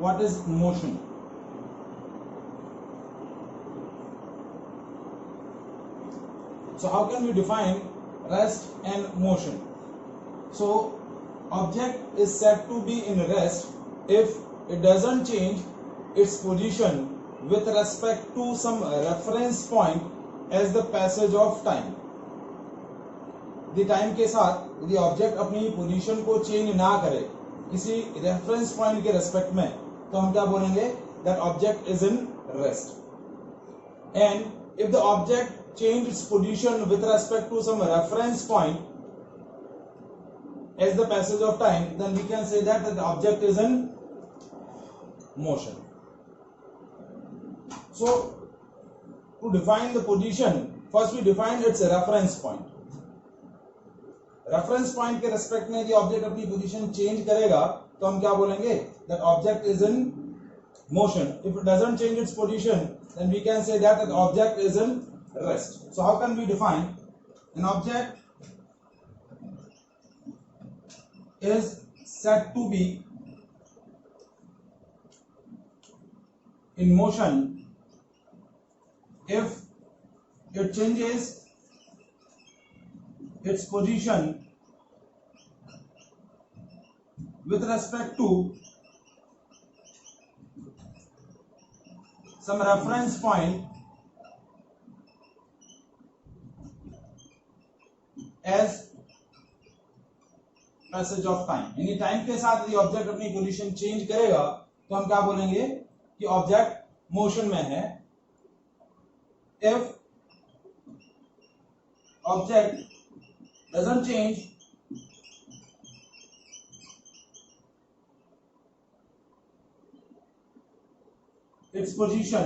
what is motion. So how can we define rest and motion? So object is said to be in rest if it doesn't change its position with respect to some reference point as the passage of time. यदि time के साथ यदि object अपनी position को change ना करे किसी reference point के रेस्पेक्ट में, तो हम क्या बोलेंगे? That object is in rest. And if the object change its position with respect to some reference point as the passage of time, then we can say that the object is in motion. So to define the position, first we define its reference point. Reference point के respect में यदि object अपनी position change करेगा तो हम क्या बोलेंगे? That object is in motion. If it doesn't change its position then we can say that the object is in rest. So how can we define an object is said to be in motion if it changes its position with respect to some reference point as passage of time. यानी time के साथ यदि object अपनी position change करेगा तो हम क्या बोलेंगे कि ऑब्जेक्ट मोशन में है. If object doesn't change its position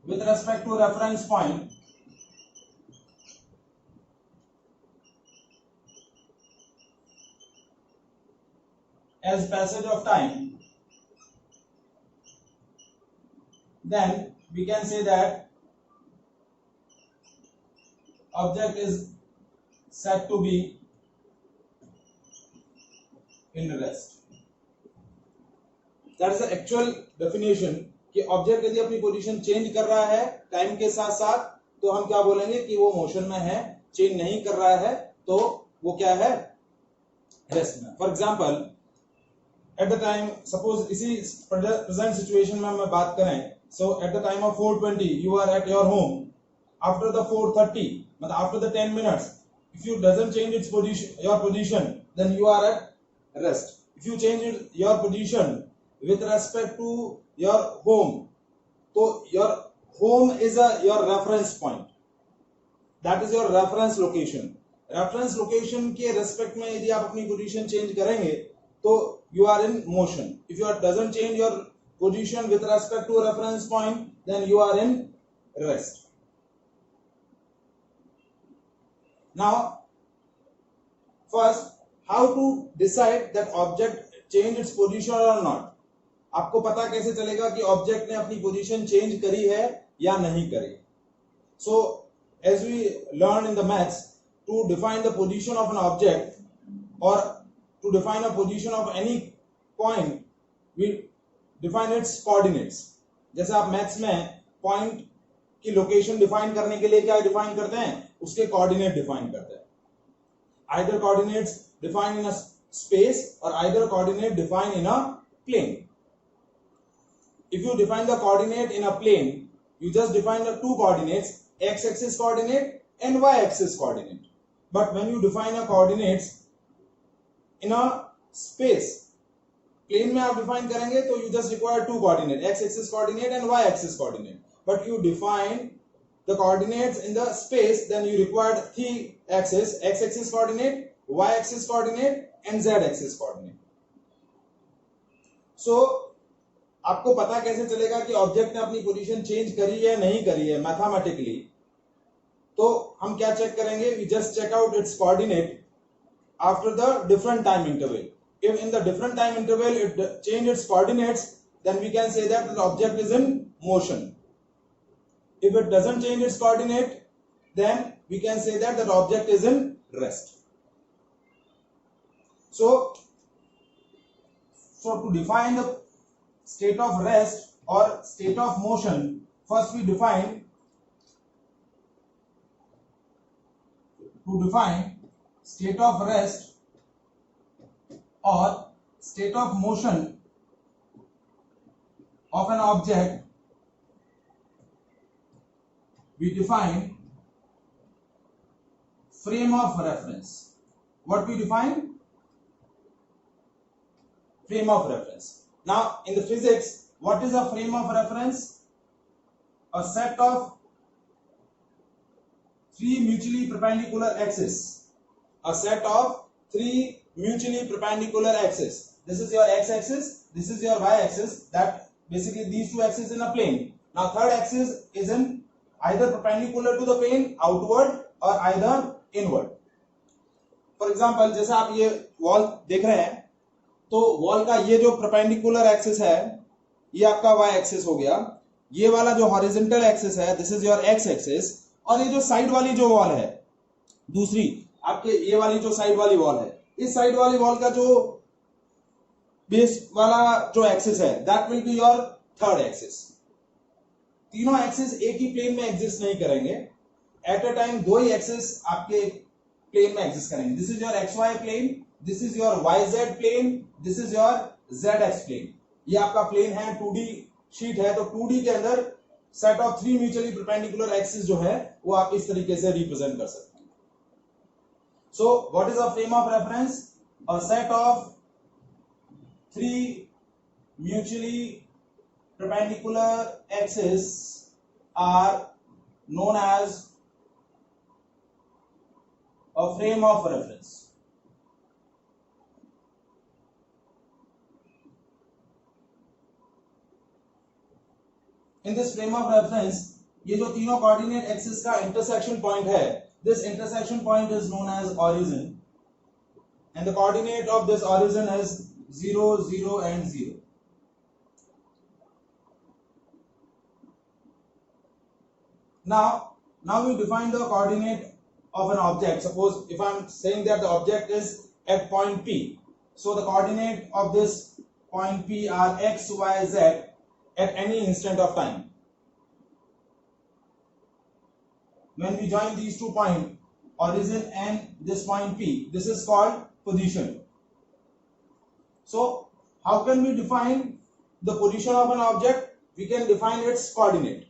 with respect to reference point as passage of time, then we can say that object is said to be in rest. That is the actual definition कि object यदि अपनी position change कर रहा है time के साथ साथ तो हम क्या बोलेंगे कि वो मोशन में है. चेंज नहीं कर रहा है तो वो क्या है? रेस्ट में. For example at the time, suppose इसी प्रेजेंट सिचुएशन में हम बात करें, so at the time of 4:20 you are at your home. After the 4:30 मतलब after the 10 minutes, if you doesn't change its position, your position, then you are at rest. If you change your position with respect to your home, so your home is your reference point, that is your reference location. Reference location के respect में यदि आप अपनी position change करेंगे तो you are in motion. If you doesn't change your position with respect to a reference point, then you are in rest. Now, first, how to decide that object change its position or not? आपको पता कैसे चलेगा कि object ने अपनी position change करी है या नहीं करी? So, as we learned in the maths, to define the position of an object or to define a position of any point, we define its coordinates. जैसे आप मैथ्स में पॉइंट की लोकेशन डिफाइन करने के लिए क्या डिफाइन करते हैं? उसके कोऑर्डिनेट डिफाइन करते हैं. Either coordinates define in a space और either coordinate define in a plane. If you define the coordinate in a plane, you just define the two coordinates, x-axis coordinate and y-axis coordinate. But when you define a coordinates in a space, plane में आप define करेंगे तो you just require two coordinate, x-axis coordinate and y-axis coordinate. But you define the coordinates in the space, then you require three axes, x-axis coordinate, y-axis coordinate and z-axis coordinate. So आपको पता कैसे चलेगा कि object ने अपनी position change करी है नहीं करी है मैथमेटिकली? तो हम क्या चेक करेंगे? We just check out its coordinate after the different time interval. If in the different time interval it change its coordinates, then we can say that the object is in motion. If it doesn't change its coordinate, then we can say that the object is in rest. So So to define the state of rest or state of motion, first we define state of rest or state of motion of an object, we define frame of reference. What we define? Frame of reference. Now in the physics, what is a frame of reference? A set of three mutually perpendicular axes. A set of three mutually perpendicular axes. This is your x-axis, this is your y-axis, that basically these two axes in a plane. Now third axis is in either perpendicular to the plane, outward, or either inward. For example, जैसे आप ये wall देख रहे हैं, तो wall का ये जो परपेंडिकुलर एक्सिस है, ये आपका y एक्सिस हो गया, ये वाला जो हॉरिजॉन्टल एक्सिस है, this is your x axis, और ये जो साइड वाली जो वॉल है, दूसरी आपके ये वाली जो साइड वाली वॉल है, इस साइड वाली वॉल का जो बेस वाला जो एक्सिस है, that will be your third axis. तीनों एक्सिस एक ही प्लेन में एग्जिस्ट नहीं करेंगे, एट अ टाइम दो ही एक्सिस आपके प्लेन में एग्जिस्ट करेंगे. This is your x y plane, this is your y z plane, this is your z x plane. ये आपका प्लेन है, 2D शीट है, तो 2D के अंदर set of three mutually perpendicular axis जो है वो आप इस तरीके से रिप्रेजेंट कर सकते हैं. So what is a frame of reference? A set of three mutually perpendicular axes are known as a frame of reference. In this frame of reference, ये जो तीनों coordinate axis का intersection point है, this intersection point is known as origin, and the coordinate of this origin is 0, 0 and 0. Now we define the coordinate of an object. Suppose if I am saying that the object is at point P, so the coordinate of this point P are x, y, z at any instant of time. When we join these two points, origin and this point P, this is called position. So how can we define the position of an object? We can define its coordinate.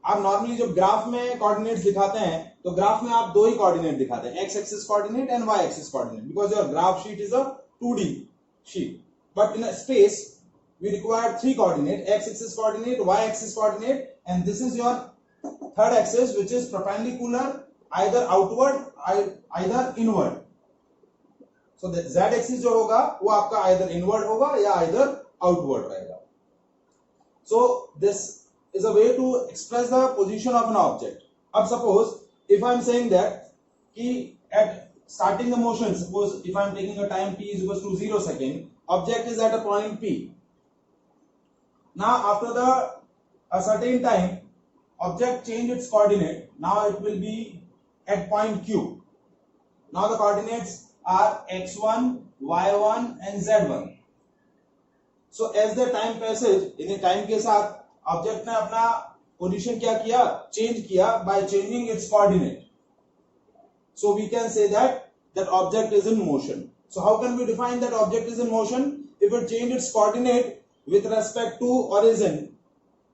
आप normally जब graph में coordinates दिखाते हैं, तो graph में आप दो ही coordinate दिखाते हैं, x axis coordinate and y axis coordinate, because your graph sheet is a 2D sheet. But in a space we require three coordinate, x axis coordinate, y axis coordinate, and this is your third axis which is perpendicular either outward either inward. So the z axis जो होगा वो आपका either inward होगा या either outward रहेगा. So this is a way to express the position of an object. अब suppose if I am saying that कि at starting the motion, suppose if I am taking a time t is equals to 0 second, object is at a point P. Now after a certain time, object change its coordinate. Now it will be at point Q. Now the coordinates are x1, y1 and z1. So as the time passes, in time के साथ object ने अपना position क्या किया? Change किया by changing its coordinate. So we can say that object is in motion. So how can we define that object is in motion? If it change its coordinate with respect to origin,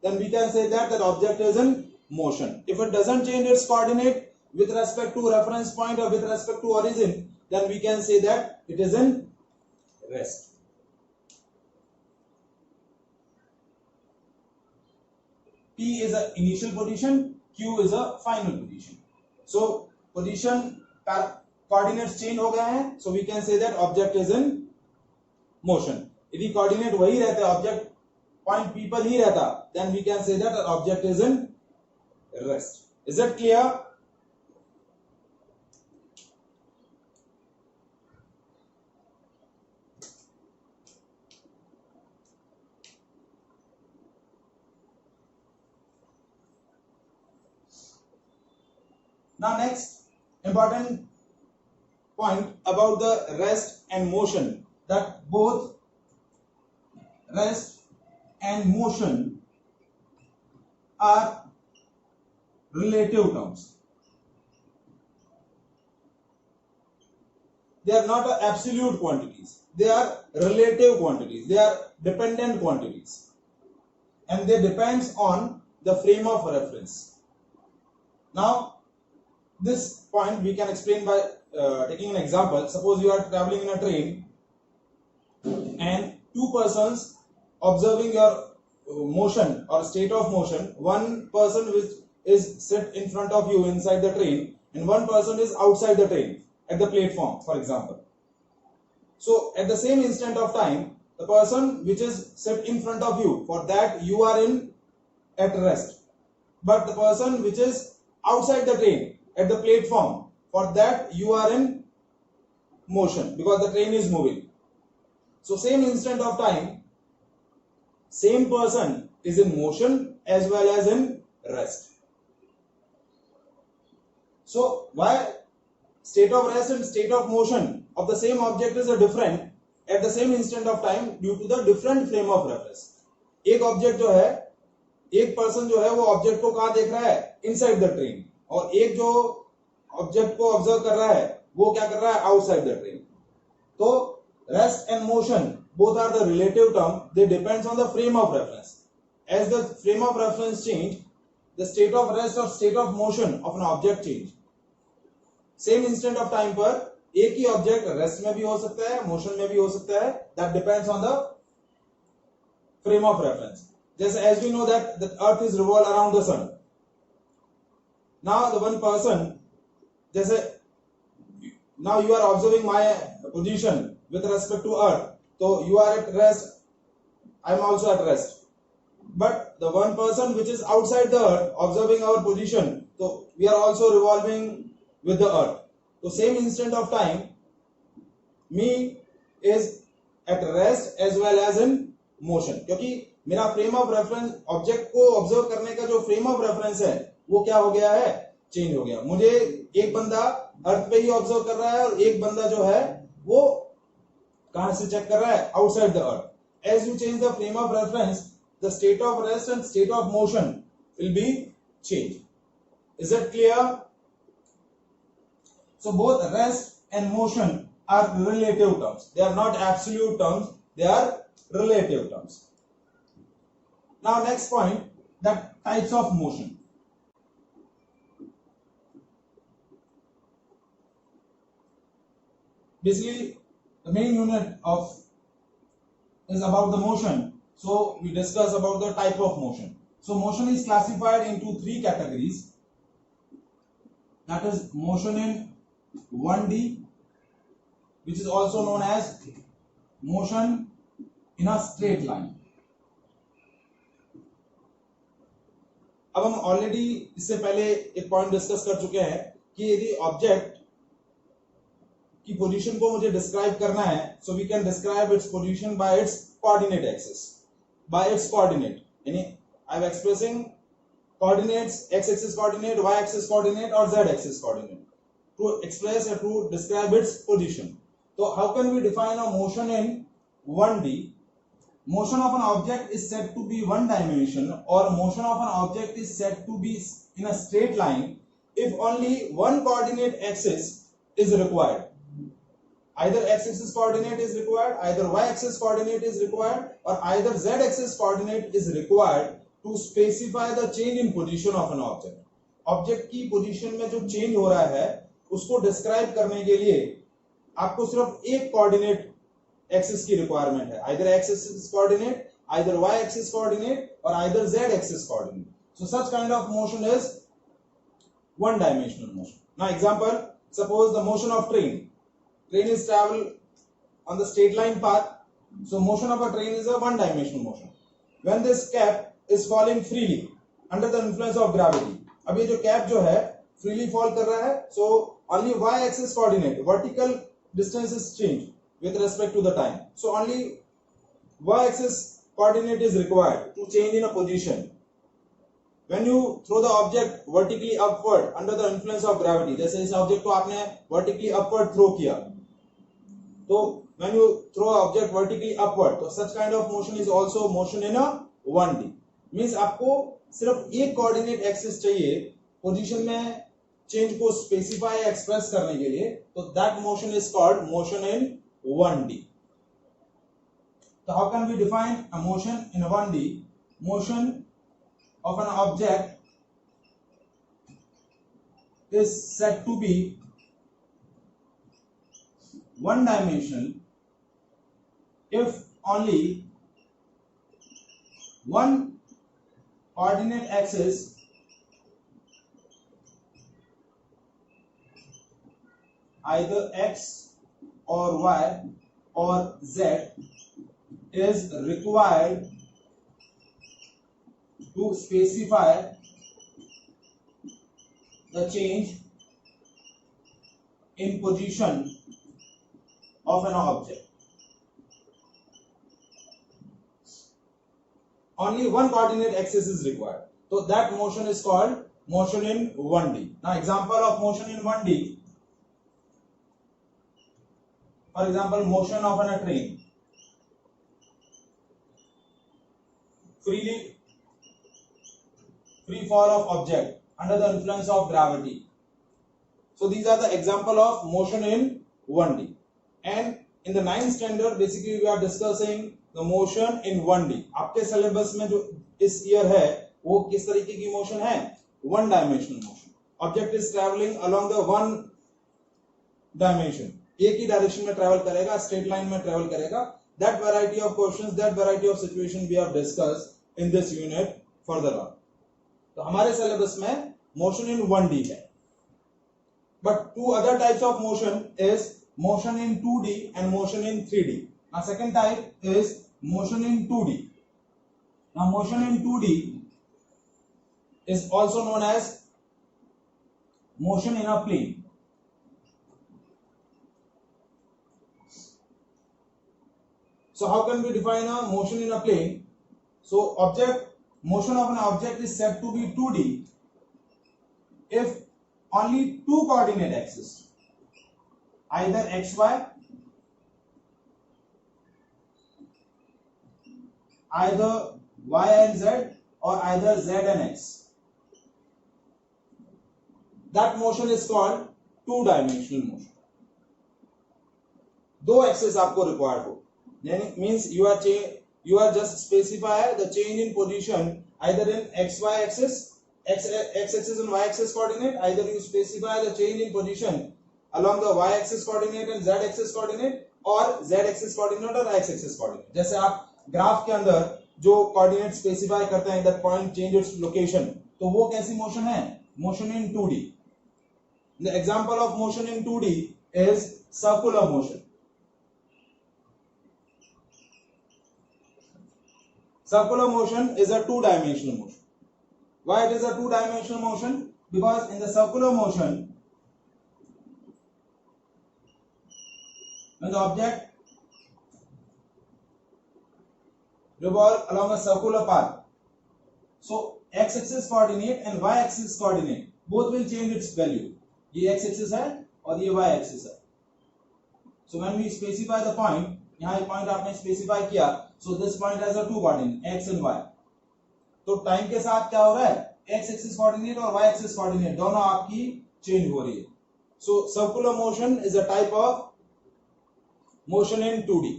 then we can say that object is in motion. If it doesn't change its coordinate with respect to reference point और with respect to origin, then we can say that it is in rest. P is a initial position, Q is a final position. So position coordinates change हो गए हैं, so we can say that object is in motion. यदि coordinate वही रहता है, object point P पर ही रहता, then we can say that object is in rest. Is that clear? Now next important point about the rest and motion, that both rest and motion are relative terms. They are not absolute quantities. They are relative quantities. They are dependent quantities. And they depends on the frame of reference. Now, this point we can explain by taking an example. Suppose you are traveling in a train and two persons observing your motion or state of motion. One person which is sit in front of you inside the train and one person is outside the train at the platform, for example. So at the same instant of time, the person which is sit in front of you, for that you are in at rest, but the person which is outside the train at the platform, for that you are in motion because the train is moving. So same instant of time, same person is in motion as well as in rest. So why state of rest and state of motion of the same object is different at the same instant of time due to the different frame of reference. एक object जो है, एक person जो है वो object को कहां देख रहा है, इनसाइड द ट्रेन, और एक जो ऑब्जेक्ट को ऑब्जर्व कर रहा है वो क्या कर रहा है, आउटसाइड द ट्रेन. तो rest and motion both are the relative term. They depends on the frame of reference. As the frame of reference change, the state of rest or state of motion of an object change. Same instant of time पर एक ही object rest में भी हो सकता है, motion में भी हो सकता है. That depends on the frame of reference. जैसे as we know that the earth is revolve around the sun. Now the one person, जैसे now you are observing my position with respect to earth, तो you are at rest, I am also at rest. But the one person which is outside the earth observing our position, so we are also revolving with the earth. So same instant of time, me is at rest as well as in motion, क्योंकि मेरा frame of reference, object को observe करने का जो frame of reference है वो क्या हो गया है, चेंज हो गया. मुझे एक बंदा अर्थ पे ही ऑब्जर्व कर रहा है और एक बंदा जो है वो कहां से चेक कर रहा है, outside the earth. As you change the frame of reference, the state of rest and state of motion will be changed. Is that clear? So both rest and motion are relative terms. They are not absolute terms, they are relative terms. Now next point, that types of motion. Basically the main unit of is about the motion. So we discuss about the type of motion. So motion is classified into three categories. That is motion in 1D, which is also known as motion in a straight line. अब हम already इससे पहले एक point discuss कर चुके हैं कि यदि ऑब्जेक्ट की पोजीशन को मुझे डिस्क्राइब करना है, so we can describe its position by its coordinate axis. By its coordinate, यानी I am expressing coordinates, x-axis coordinate, y-axis coordinate or z-axis coordinate to express or to describe its position. So how can we define a motion in 1D? Motion of an object is said to be one dimension, or motion of an object is said to be in a straight line if only one coordinate axis is required. Either x-axis coordinate is required, either y-axis coordinate is required, or either z-axis coordinate is required to specify the change in position of an object. Object की position में जो change हो रहा है उसको describe करने के लिए आपको सिर्फ एक coordinate axis की requirement है. Either x-axis coordinate, either y-axis coordinate, or either z-axis coordinate. So such kind of motion is one-dimensional motion. Now example, suppose the motion of train. Train is travel on the straight line path, so motion of a train is a one-dimensional motion. When this cap is falling freely under the influence of gravity, अब ये जो cap जो है freely fall कर रहा है, so only y-axis coordinate, vertical distance is changed with respect to the time. So only y-axis coordinate is required to change in a position. When you throw the object vertically upward under the influence of gravity, जैसे इस object को आपने vertically upward throw किया, तो when you throw an object vertically upward, तो such kind of motion is also motion in a 1D. Means आपको सिर्फ एक कोऑर्डिनेट एक्सिस चाहिए पोजीशन में चेंज को स्पेसिफाई एक्सप्रेस करने के लिए, तो that motion is called motion in 1D. So how can we define a motion in a 1D? Motion of an object is said to be one dimensional if only one coordinate axis either x or y or z is required to specify the change in position of an object. Only one coordinate axis is required, so that motion is called motion in 1D. Now example of motion in 1D, for example motion of a train, free fall of object under the influence of gravity. So these are the example of motion in 1D. And in the 9th standard basically we are discussing the motion in 1D. आपके syllabus में जो इस year है वो किस तरीके की motion है? One dimensional motion. Object is travelling along the one dimension, एक ही डायरेक्शन में ट्रैवल करेगा, स्ट्रेट लाइन में ट्रैवल करेगा. That variety of questions, that variety of situation we have discussed in this unit further on. तो हमारे syllabus में motion in 1D है. But two other types of motion is motion in 2D and motion in 3D. Now second type is motion in 2D. Now motion in 2D is also known as motion in a plane. So how can we define a motion in a plane? So motion of an object is said to be 2D if only two coordinate axes, either xy, either y and z, or either z and x. That motion is called two dimensional motion. दो access आपको required हो, यानी means you are just specify the change in position either in xy axis, x axis and y axis coordinate, either you specify the change in position along the y axis coordinate and z axis coordinate, or z axis coordinate और x axis coordinate. जैसे आप graph के अंदर जो coordinate specify करते हैं that point change its location, तो वो कैसी मोशन है? Motion in 2D. The example of motion in 2D is circular motion. Circular motion is a two-dimensional motion. Why it is a two-dimensional motion? Because in the circular motion, when the object revolves along a circular path, so x-axis coordinate and y-axis coordinate both will change its value. ये x-axis है और ये y-axis है. So when we specify the point, यहाँ एक point आपने specify किया, so this point has a two coordinate x and y. तो टाइम के साथ क्या हो रहा है? x एक्सिस कोऑर्डिनेट और y एक्सिस कोऑर्डिनेट दोनों आपकी चेंज हो रही है. So circular motion is a type of motion in 2D.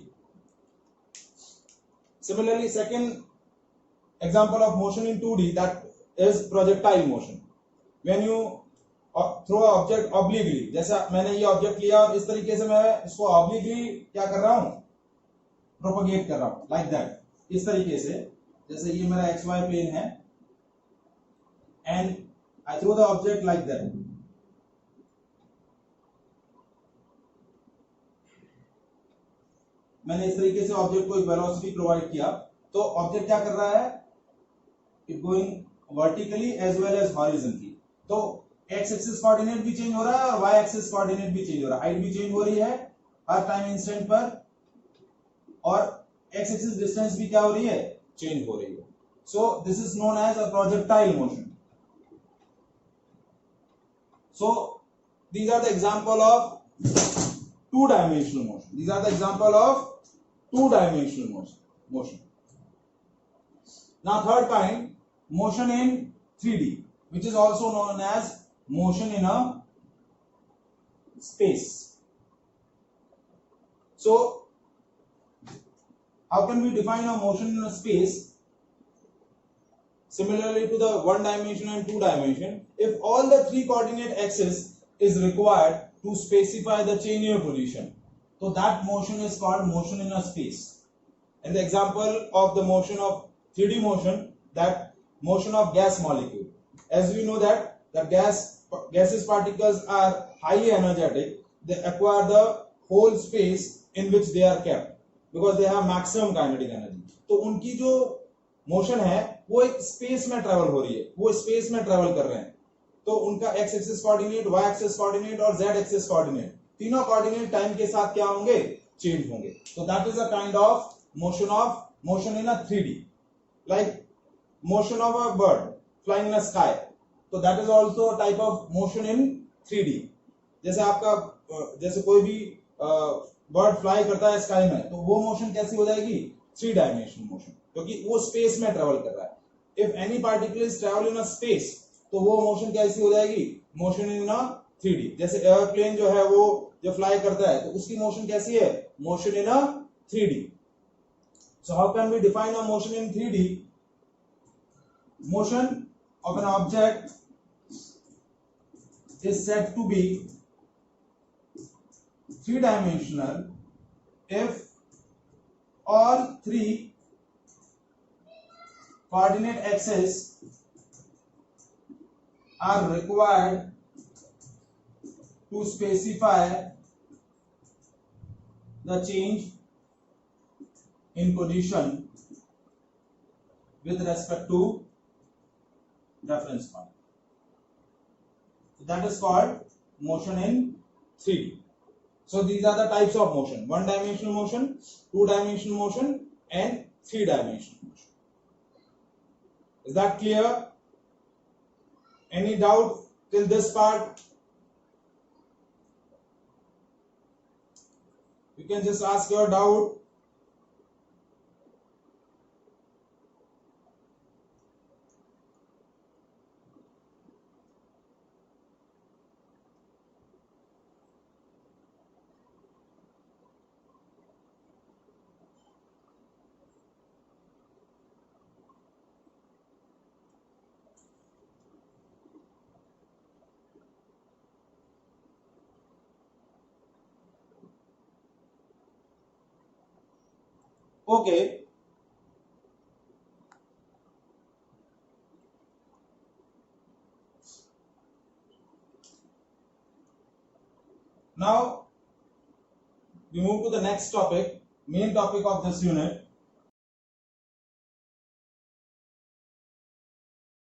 Similarly, second example of motion in 2D, that is projectile motion. When you throw an object obliquely, जैसा मैंने ये object लिया और इस तरीके से मैं इसको obliquely क्या कर रहा हूं? प्रोपोगेट कर रहा हूं, लाइक दैट. इस तरीके से जैसे ये मेरा xy प्लेन है and I throw the object like that. मैंने इस तरीके से ऑब्जेक्ट को एक वेलोसिटी प्रोवाइड किया, तो ऑब्जेक्ट क्या कर रहा है? It going vertically as well as horizontally. तो एक्स एक्सिस कोऑर्डिनेट भी चेंज हो रहा है और वाई एक्सिस कोऑर्डिनेट भी चेंज हो रहा है. हाइट भी चेंज हो रही है हर टाइम इंस्टेंट पर, और एक्स एक्सिस डिस्टेंस भी क्या हो रही है? चेंज हो रही है. So this is known as a projectile motion. So these are the example of two-dimensional motion. These are the example of two-dimensional motion. Now third kind, motion in 3D, which is also known as motion in a space. So how can we define a motion in a space? Similarly to the one dimension and two dimension, if all the three coordinate axis is required to specify the change in position, so that motion is called motion in a space. And the example of the motion of 3D motion, that motion of gas molecule. As we know that the gaseous particles are highly energetic, they acquire the whole space in which they are kept because they have maximum kinetic energy. तो उनकी जो motion है वो एक space में travel हो रही है, वो स्पेस में ट्रेवल कर रहे हैं, तो उनका x axis coordinate, y axis coordinate और जेड एक्सिस कोऑर्डिनेट, तीनों कोऑर्डिनेट टाइम के साथ क्या होंगे, चेंज होंगे. So that is a kind of motion in a 3D, like motion of a bird flying in the sky. So that is also a type of motion in 3D. जैसे आपका जैसे कोई भी बर्ड फ्लाई करता है sky में, तो वो मोशन कैसी हो जाएगी, 3 डायमेंशनल मोशन, क्योंकि वो स्पेस में ट्रेवल कर रहा है. If any particle is travel in a space, तो वो मोशन कैसी हो जाएगी, मोशन इन अ 3D. जैसे एयरप्लेन जो है वो जो फ्लाई करता है, तो उसकी मोशन कैसी है, motion in a 3D. So how can we define a motion in 3D? Motion of an object is said to be three-dimensional if all three coordinate axes are required to specify the change in position with respect to reference point. So that is called motion in 3D. So these are the types of motion: one dimensional motion, two dimensional motion and three dimensional motion. Is that clear? Any doubt till this part? You can just ask your doubt. Okay. Now we move to the next topic, main topic of this unit.